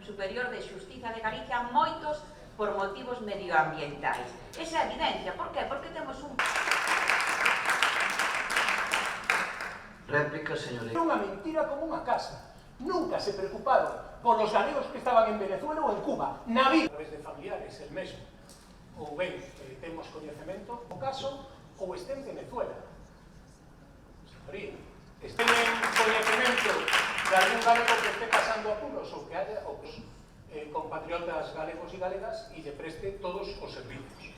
Superior de Xustiza de Galicia, moitos por motivos medioambientais. Esa é evidencia. Por qué? Porque temos un... Réplica, señoría. É unha mentira como unha casa. Nunca se preocuparon por los galegos que estaban en Venezuela ou en Cuba. Na vida, a través de familiares, el mesmo. Ou ben, temos coñecemento, o caso, ou este en Venezuela. Señoría, este en coñecemento de algún galego que esté pasando apuros ou que haya os compatriotas galegos e galegas e lle preste todos os servicios.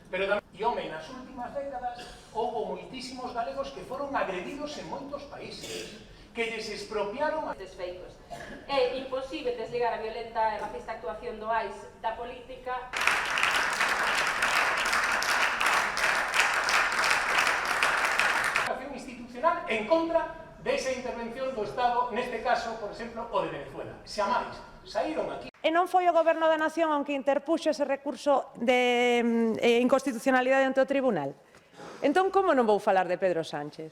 Pero tamén, e home, nas últimas décadas houve moitísimos galegos que foron agredidos en moitos países, que lles expropiaron desfeitos. É imposible desligar a violenta e racista actuación do AIS da política. Institucional en contra desa intervención do Estado, neste caso, por exemplo, o de Venezuela. Xamais saíron aquí. E non foi o Goberno da Nación onde interpuxo ese recurso de inconstitucionalidade ante o Tribunal? Entón, como non vou falar de Pedro Sánchez?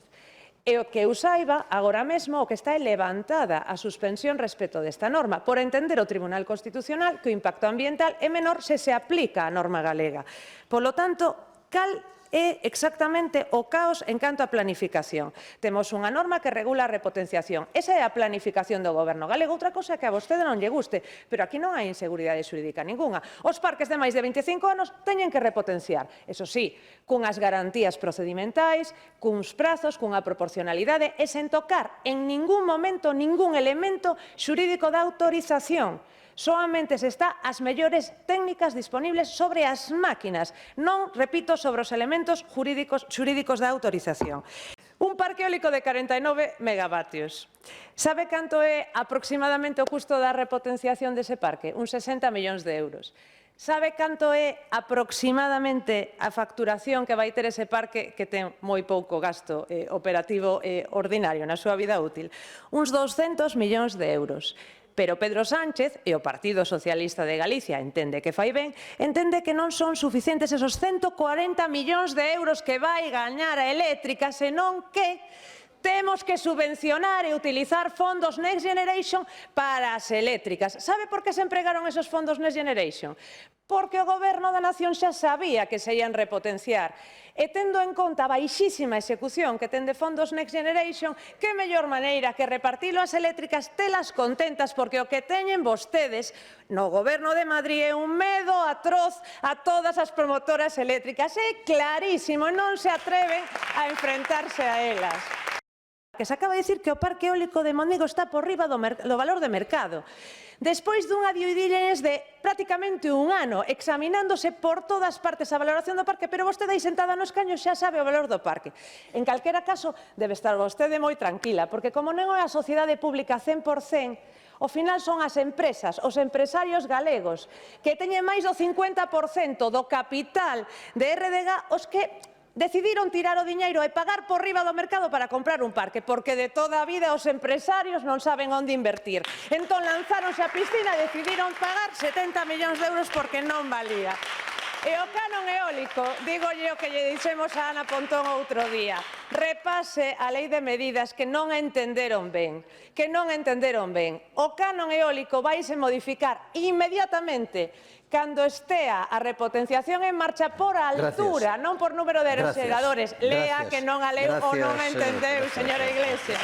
E o que eu saiba, agora mesmo, o que está é levantada a suspensión respecto desta norma, por entender o Tribunal Constitucional que o impacto ambiental é menor se se aplica a norma galega. Polo tanto, cal é exactamente o caos en canto a planificación. Temos unha norma que regula a repotenciación. Esa é a planificación do Goberno galego. Outra cosa é que a vostede non lle guste, pero aquí non hai inseguridade xurídica ninguna. Os parques de máis de 25 anos teñen que repotenciar. Eso sí, cunhas garantías procedimentais, cuns prazos, cunha proporcionalidade e sen tocar en ningún momento ningún elemento xurídico da autorización. Solamente se está as mellores técnicas disponibles sobre as máquinas, non, repito, sobre os elementos xurídicos da autorización. Un parque eólico de 49 megavatios. Sabe canto é aproximadamente o custo da repotenciación dese parque? Uns 60 millóns de euros. Sabe canto é aproximadamente a facturación que vai ter ese parque que ten moi pouco gasto operativo ordinario na súa vida útil? Uns 200 millóns de euros. Pero Pedro Sánchez e o Partido Socialista de Galicia entende que fai ben, entende que non son suficientes esos 140 millóns de euros que vai gañar a eléctrica, senón que temos que subvencionar e utilizar fondos Next Generation para as eléctricas. Sabe por que se empregaron esos fondos Next Generation? Porque o Goberno da Nación xa sabía que se ian repotenciar. E tendo en conta a baixísima execución que ten de fondos Next Generation, que mellor maneira que repartilo ás eléctricas, telas contentas, porque o que teñen vostedes no Goberno de Madrid é un medo atroz a todas as promotoras eléctricas. É clarísimo, non se atreven a enfrentarse a elas. Que se acaba de dicir que o parque eólico de Mondego está por riba do valor de mercado. Despois dunha due diligence de prácticamente un ano, examinándose por todas partes a valoración do parque, pero vostede aí sentada nos caños xa sabe o valor do parque. En calquera caso, debe estar vostede moi tranquila, porque como non é a sociedade pública 100%, ao final son as empresas, os empresarios galegos, que teñen máis do 50% do capital de RDG, os que decidiron tirar o diñeiro e pagar por riba do mercado para comprar un parque, porque de toda a vida os empresarios non saben onde invertir. Entón lanzáronse á piscina e decidiron pagar 70 millóns de euros porque non valía. E o canon eólico, dígolle o que lle dixemos a Ana Pontón outro día, repase a lei de medidas que non entenderon ben, O canon eólico vaise modificar inmediatamente cando estea a repotenciación en marcha por altura, non por número de aerogeneradores. Lea que non a leu ou non a entendeu, señora Iglesias.